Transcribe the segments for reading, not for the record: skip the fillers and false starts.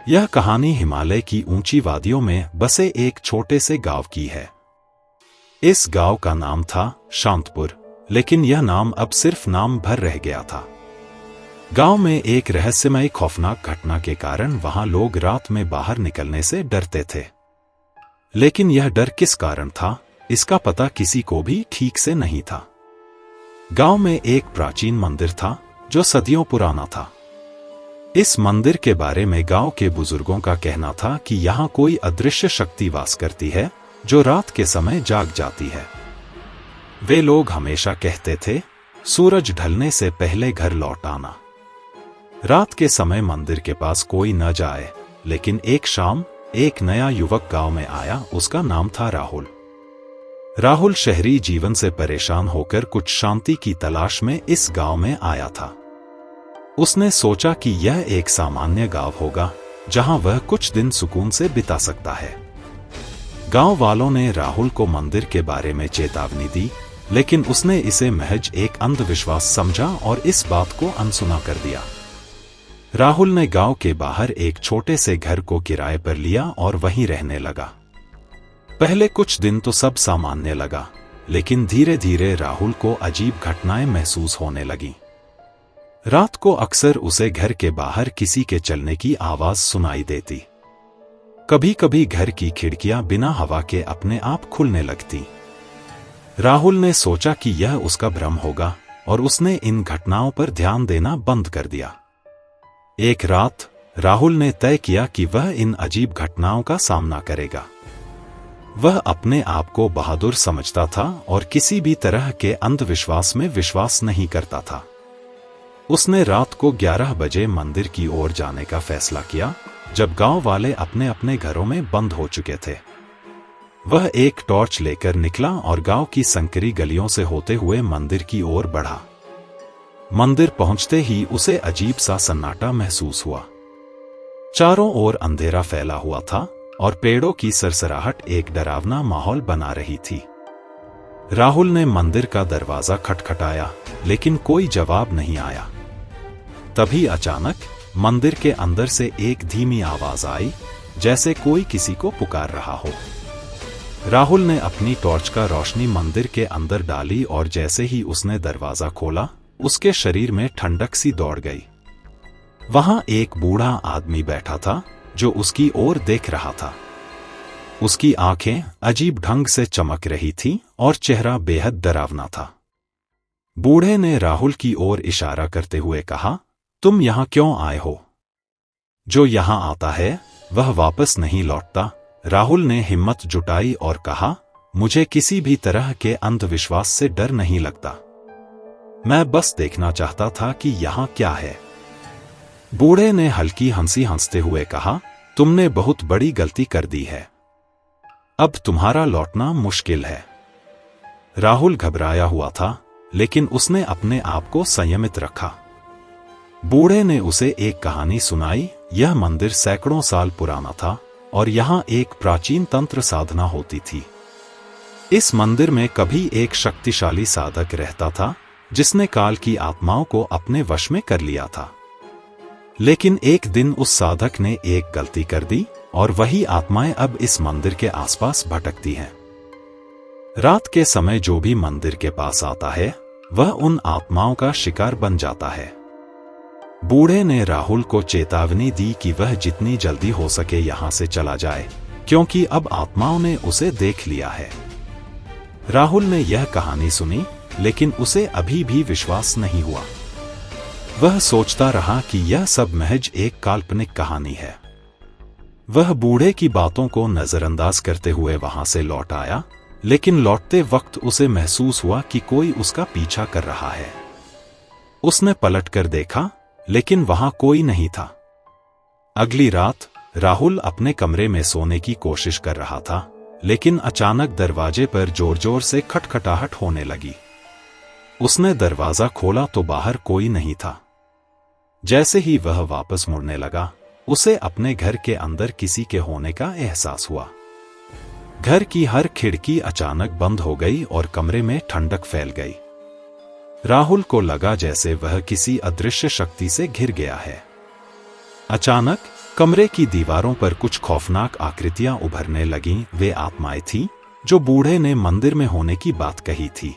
यह कहानी हिमालय की ऊंची वादियों में बसे एक छोटे से गांव की है। इस गांव का नाम था शांतपुर, लेकिन यह नाम अब सिर्फ नाम भर रह गया था। गांव में एक रहस्यमय खौफनाक घटना के कारण वहां लोग रात में बाहर निकलने से डरते थे। लेकिन यह डर किस कारण था, इसका पता किसी को भी ठीक से नहीं था। गांव में एक प्राचीन मंदिर था जो सदियों पुराना था। इस मंदिर के बारे में गांव के बुजुर्गों का कहना था कि यहाँ कोई अदृश्य शक्ति वास करती है जो रात के समय जाग जाती है। वे लोग हमेशा कहते थे, सूरज ढलने से पहले घर लौट आना। रात के समय मंदिर के पास कोई न जाए, लेकिन एक शाम एक नया युवक गांव में आया। उसका नाम था राहुल। राहुल शहरी जीवन से परेशान होकर कुछ शांति की तलाश में इस गांव में आया था। उसने सोचा कि यह एक सामान्य गांव होगा जहां वह कुछ दिन सुकून से बिता सकता है। गांव वालों ने राहुल को मंदिर के बारे में चेतावनी दी, लेकिन उसने इसे महज एक अंधविश्वास समझा और इस बात को अनसुना कर दिया। राहुल ने गांव के बाहर एक छोटे से घर को किराए पर लिया और वहीं रहने लगा। पहले कुछ दिन तो सब सामान्य लगा, लेकिन धीरे धीरे राहुल को अजीब घटनाएं महसूस होने लगीं। रात को अक्सर उसे घर के बाहर किसी के चलने की आवाज सुनाई देती। कभी कभी घर की खिड़कियां बिना हवा के अपने आप खुलने लगती। राहुल ने सोचा कि यह उसका भ्रम होगा और उसने इन घटनाओं पर ध्यान देना बंद कर दिया। एक रात राहुल ने तय किया कि वह इन अजीब घटनाओं का सामना करेगा। वह अपने आप को बहादुर समझता था और किसी भी तरह के अंधविश्वास में विश्वास नहीं करता था। उसने रात को 11 बजे मंदिर की ओर जाने का फैसला किया, जब गांव वाले अपने अपने घरों में बंद हो चुके थे। वह एक टॉर्च लेकर निकला और गांव की संकरी गलियों से होते हुए मंदिर की ओर बढ़ा। मंदिर पहुंचते ही उसे अजीब सा सन्नाटा महसूस हुआ। चारों ओर अंधेरा फैला हुआ था और पेड़ों की सरसराहट एक डरावना माहौल बना रही थी। राहुल ने मंदिर का दरवाजा खटखटाया, लेकिन कोई जवाब नहीं आया। तभी अचानक मंदिर के अंदर से एक धीमी आवाज आई, जैसे कोई किसी को पुकार रहा हो। राहुल ने अपनी टॉर्च का रोशनी मंदिर के अंदर डाली और जैसे ही उसने दरवाजा खोला, उसके शरीर में ठंडक सी दौड़ गई। वहां एक बूढ़ा आदमी बैठा था जो उसकी ओर देख रहा था। उसकी आंखें अजीब ढंग से चमक रही थीं और चेहरा बेहद डरावना था। बूढ़े ने राहुल की ओर इशारा करते हुए कहा, तुम यहां क्यों आए हो? जो यहां आता है वह वापस नहीं लौटता। राहुल ने हिम्मत जुटाई और कहा, मुझे किसी भी तरह के अंधविश्वास से डर नहीं लगता। मैं बस देखना चाहता था कि यहां क्या है। बूढ़े ने हल्की हंसी हंसते हुए कहा, तुमने बहुत बड़ी गलती कर दी है। अब तुम्हारा लौटना मुश्किल है। राहुल घबराया हुआ था, लेकिन उसने अपने आप को संयमित रखा। बूढ़े ने उसे एक कहानी सुनाई। यह मंदिर सैकड़ों साल पुराना था और यहाँ एक प्राचीन तंत्र साधना होती थी। इस मंदिर में कभी एक शक्तिशाली साधक रहता था जिसने काल की आत्माओं को अपने वश में कर लिया था। लेकिन एक दिन उस साधक ने एक गलती कर दी और वही आत्माएं अब इस मंदिर के आसपास भटकती हैं। रात के समय जो भी मंदिर के पास आता है वह उन आत्माओं का शिकार बन जाता है। बूढ़े ने राहुल को चेतावनी दी कि वह जितनी जल्दी हो सके यहां से चला जाए, क्योंकि अब आत्माओं ने उसे देख लिया है। राहुल ने यह कहानी सुनी, लेकिन उसे अभी भी विश्वास नहीं हुआ। वह सोचता रहा कि यह सब महज एक काल्पनिक कहानी है। वह बूढ़े की बातों को नजरअंदाज करते हुए वहां से लौट आया, लेकिन लौटते वक्त उसे महसूस हुआ कि कोई उसका पीछा कर रहा है। उसने पलटकर देखा, लेकिन वहां कोई नहीं था। अगली रात राहुल अपने कमरे में सोने की कोशिश कर रहा था, लेकिन अचानक दरवाजे पर जोर जोर से खटखटाहट होने लगी। उसने दरवाजा खोला तो बाहर कोई नहीं था। जैसे ही वह वापस मुड़ने लगा, उसे अपने घर के अंदर किसी के होने का एहसास हुआ। घर की हर खिड़की अचानक बंद हो गई और कमरे में ठंडक फैल गई। राहुल को लगा जैसे वह किसी अदृश्य शक्ति से घिर गया है। अचानक कमरे की दीवारों पर कुछ खौफनाक आकृतियां उभरने लगीं। वे आत्माएं थीं जो बूढ़े ने मंदिर में होने की बात कही थी।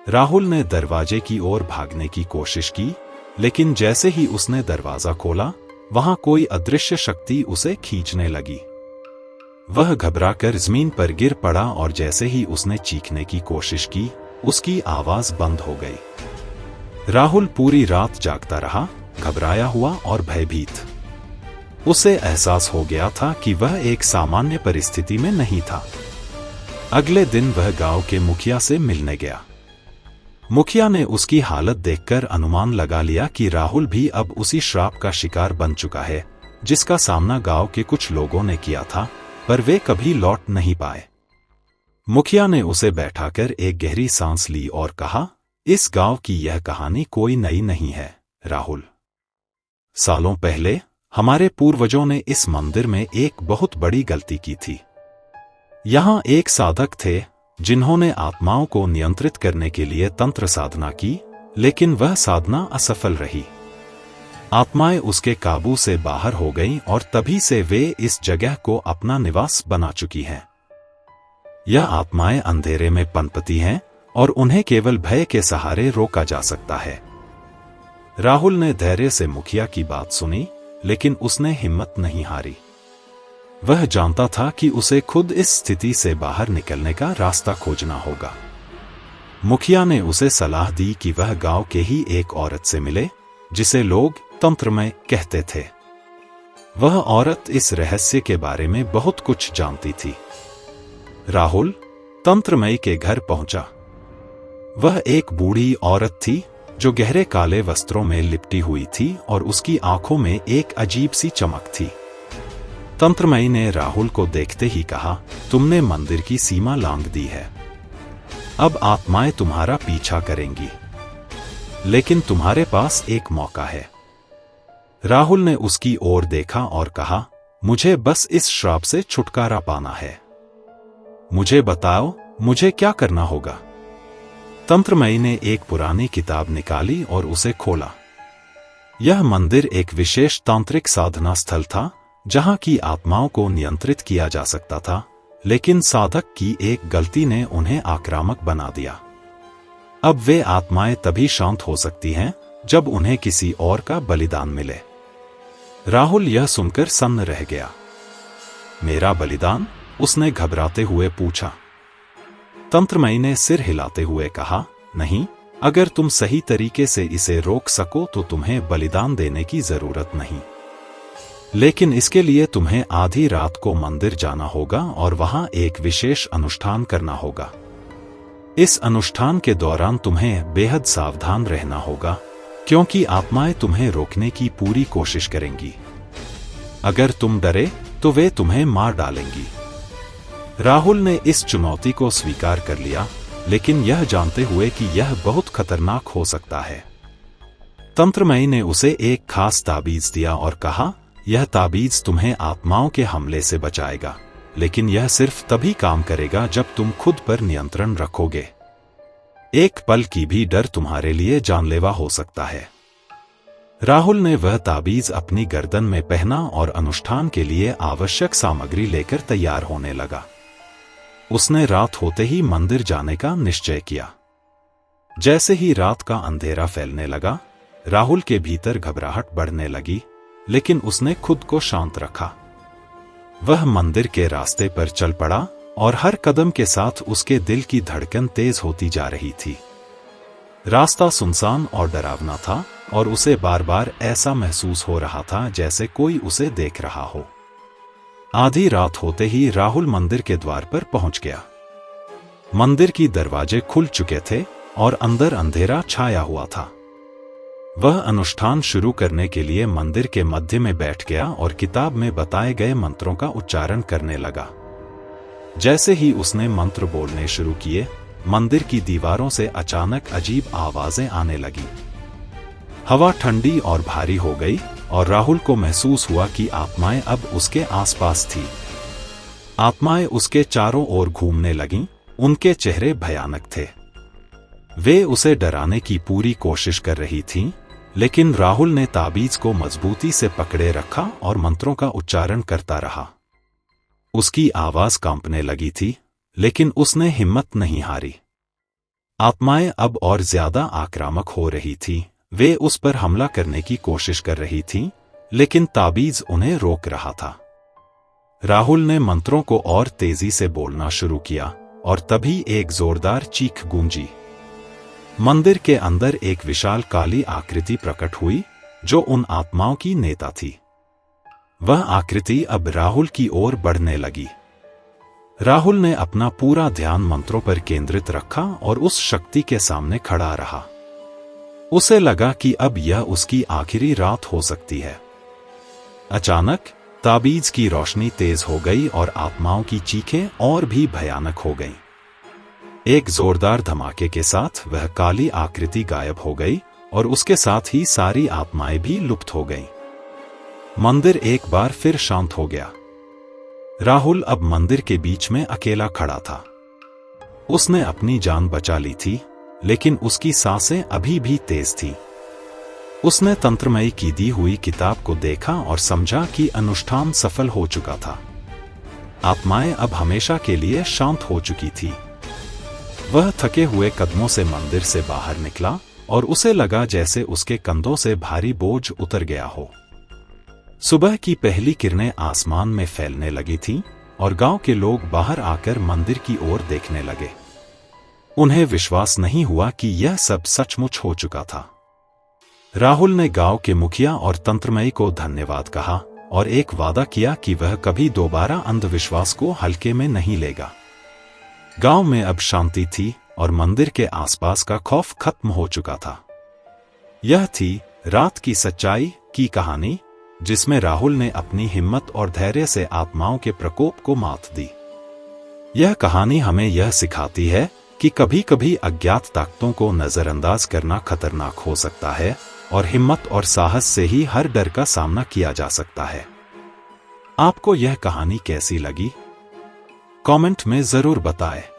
राहुल ने दरवाजे की ओर भागने की कोशिश की, लेकिन जैसे ही उसने दरवाजा खोला, वहां कोई अदृश्य शक्ति उसे खींचने लगी। वह घबराकर जमीन पर गिर पड़ा और जैसे ही उसने चीखने की कोशिश की, उसकी आवाज बंद हो गई। राहुल पूरी रात जागता रहा, घबराया हुआ और भयभीत। उसे एहसास हो गया था कि वह एक सामान्य परिस्थिति में नहीं था। अगले दिन वह गांव के मुखिया से मिलने गया। मुखिया ने उसकी हालत देखकर अनुमान लगा लिया कि राहुल भी अब उसी श्राप का शिकार बन चुका है, जिसका सामना गांव के कुछ लोगों ने किया था, पर वे कभी लौट नहीं पाए। मुखिया ने उसे बैठाकर एक गहरी सांस ली और कहा, इस गांव की यह कहानी कोई नई नहीं है, राहुल। सालों पहले हमारे पूर्वजों ने इस मंदिर में एक बहुत बड़ी गलती की थी। यहाँ एक साधक थे जिन्होंने आत्माओं को नियंत्रित करने के लिए तंत्र साधना की, लेकिन वह साधना असफल रही। आत्माएं उसके काबू से बाहर हो गईं और तभी से वे इस जगह को अपना निवास बना चुकी हैं। यह आत्माएं अंधेरे में पनपती हैं और उन्हें केवल भय के सहारे रोका जा सकता है। राहुल ने धैर्य से मुखिया की बात सुनी, लेकिन उसने हिम्मत नहीं हारी। वह जानता था कि उसे खुद इस स्थिति से बाहर निकलने का रास्ता खोजना होगा। मुखिया ने उसे सलाह दी कि वह गांव के ही एक औरत से मिले, जिसे लोग तंत्रमय कहते थे। वह औरत इस रहस्य के बारे में बहुत कुछ जानती थी। राहुल तंत्रमय के घर पहुंचा। वह एक बूढ़ी औरत थी जो गहरे काले वस्त्रों में लिपटी हुई थी और उसकी आंखों में एक अजीब सी चमक थी। तंत्रमयी ने राहुल को देखते ही कहा, तुमने मंदिर की सीमा लांघ दी है। अब आत्माएं तुम्हारा पीछा करेंगी, लेकिन तुम्हारे पास एक मौका है। राहुल ने उसकी ओर देखा और कहा, मुझे बस इस श्राप से छुटकारा पाना है। मुझे बताओ, मुझे क्या करना होगा? तंत्रमयी ने एक पुरानी किताब निकाली और उसे खोला। यह मंदिर एक विशेष तांत्रिक साधना स्थल था, जहां की आत्माओं को नियंत्रित किया जा सकता था, लेकिन साधक की एक गलती ने उन्हें आक्रामक बना दिया। अब वे आत्माएं तभी शांत हो सकती हैं जब उन्हें किसी और का बलिदान मिले। राहुल यह सुनकर सन्न रह गया। मेरा बलिदान? उसने घबराते हुए पूछा। तंत्रमयी ने सिर हिलाते हुए कहा, नहीं, अगर तुम सही तरीके से इसे रोक सको तो तुम्हें बलिदान देने की जरूरत नहीं। लेकिन इसके लिए तुम्हें आधी रात को मंदिर जाना होगा और वहां एक विशेष अनुष्ठान करना होगा। इस अनुष्ठान के दौरान तुम्हें बेहद सावधान रहना होगा, क्योंकि आत्माएं तुम्हें रोकने की पूरी कोशिश करेंगी। अगर तुम डरे तो वे तुम्हें मार डालेंगी। राहुल ने इस चुनौती को स्वीकार कर लिया, लेकिन यह जानते हुए कि यह बहुत खतरनाक हो सकता है। तंत्रमयी ने उसे एक खास ताबीज दिया और कहा, यह ताबीज तुम्हें आत्माओं के हमले से बचाएगा, लेकिन यह सिर्फ तभी काम करेगा जब तुम खुद पर नियंत्रण रखोगे। एक पल की भी डर तुम्हारे लिए जानलेवा हो सकता है। राहुल ने वह ताबीज अपनी गर्दन में पहना और अनुष्ठान के लिए आवश्यक सामग्री लेकर तैयार होने लगा। उसने रात होते ही मंदिर जाने का निश्चय किया। जैसे ही रात का अंधेरा फैलने लगा, राहुल के भीतर घबराहट बढ़ने लगी, लेकिन उसने खुद को शांत रखा। वह मंदिर के रास्ते पर चल पड़ा और हर कदम के साथ उसके दिल की धड़कन तेज होती जा रही थी। रास्ता सुनसान और डरावना था और उसे बार बार ऐसा महसूस हो रहा था जैसे कोई उसे देख रहा हो। आधी रात होते ही राहुल मंदिर के द्वार पर पहुंच गया। मंदिर की दरवाजे खुल चुके थे और अंदर अंधेरा छाया हुआ था। वह अनुष्ठान शुरू करने के लिए मंदिर के मध्य में बैठ गया और किताब में बताए गए मंत्रों का उच्चारण करने लगा। जैसे ही उसने मंत्र बोलने शुरू किए, मंदिर की दीवारों से अचानक अजीब आवाजें आने लगी। हवा ठंडी और भारी हो गई और राहुल को महसूस हुआ कि आत्माएं अब उसके आसपास थीं। आत्माएं उसके चारों ओर घूमने लगीं, उनके चेहरे भयानक थे। वे उसे डराने की पूरी कोशिश कर रही थीं, लेकिन राहुल ने ताबीज को मजबूती से पकड़े रखा और मंत्रों का उच्चारण करता रहा। उसकी आवाज कांपने लगी थी, लेकिन उसने हिम्मत नहीं हारी। आत्माएं अब और ज्यादा आक्रामक हो रही थी। वे उस पर हमला करने की कोशिश कर रही थीं, लेकिन ताबीज उन्हें रोक रहा था। राहुल ने मंत्रों को और तेजी से बोलना शुरू किया और तभी एक जोरदार चीख गूंजी। मंदिर के अंदर एक विशाल काली आकृति प्रकट हुई, जो उन आत्माओं की नेता थी। वह आकृति अब राहुल की ओर बढ़ने लगी। राहुल ने अपना पूरा ध्यान मंत्रों पर केंद्रित रखा और उस शक्ति के सामने खड़ा रहा। उसे लगा कि अब यह उसकी आखिरी रात हो सकती है। अचानक ताबीज की रोशनी तेज हो गई और आत्माओं की चीखें और भी भयानक हो गईं। एक जोरदार धमाके के साथ वह काली आकृति गायब हो गई और उसके साथ ही सारी आत्माएं भी लुप्त हो गईं। मंदिर एक बार फिर शांत हो गया। राहुल अब मंदिर के बीच में अकेला खड़ा था। उसने अपनी जान बचा ली थी, लेकिन उसकी सांसें अभी भी तेज थीं। उसने तंत्रमयी की दी हुई किताब को देखा और समझा कि अनुष्ठान सफल हो चुका था। आत्माएं अब हमेशा के लिए शांत हो चुकी थी। वह थके हुए कदमों से मंदिर से बाहर निकला और उसे लगा जैसे उसके कंधों से भारी बोझ उतर गया हो। सुबह की पहली किरणें आसमान में फैलने लगी थीं और गांव के लोग बाहर आकर मंदिर की ओर देखने लगे। उन्हें विश्वास नहीं हुआ कि यह सब सचमुच हो चुका था। राहुल ने गांव के मुखिया और तंत्रमयी को धन्यवाद कहा और एक वादा किया कि वह कभी दोबारा अंधविश्वास को हल्के में नहीं लेगा। गांव में अब शांति थी और मंदिर के आसपास का खौफ खत्म हो चुका था। यह थी रात की सच्चाई की कहानी, जिसमें राहुल ने अपनी हिम्मत और धैर्य से आत्माओं के प्रकोप को मात दी। यह कहानी हमें यह सिखाती है कि कभी-कभी अज्ञात ताकतों को नजरअंदाज करना खतरनाक हो सकता है और हिम्मत और साहस से ही हर डर का सामना किया जा सकता है। आपको यह कहानी कैसी लगी? कमेंट में जरूर बताएं।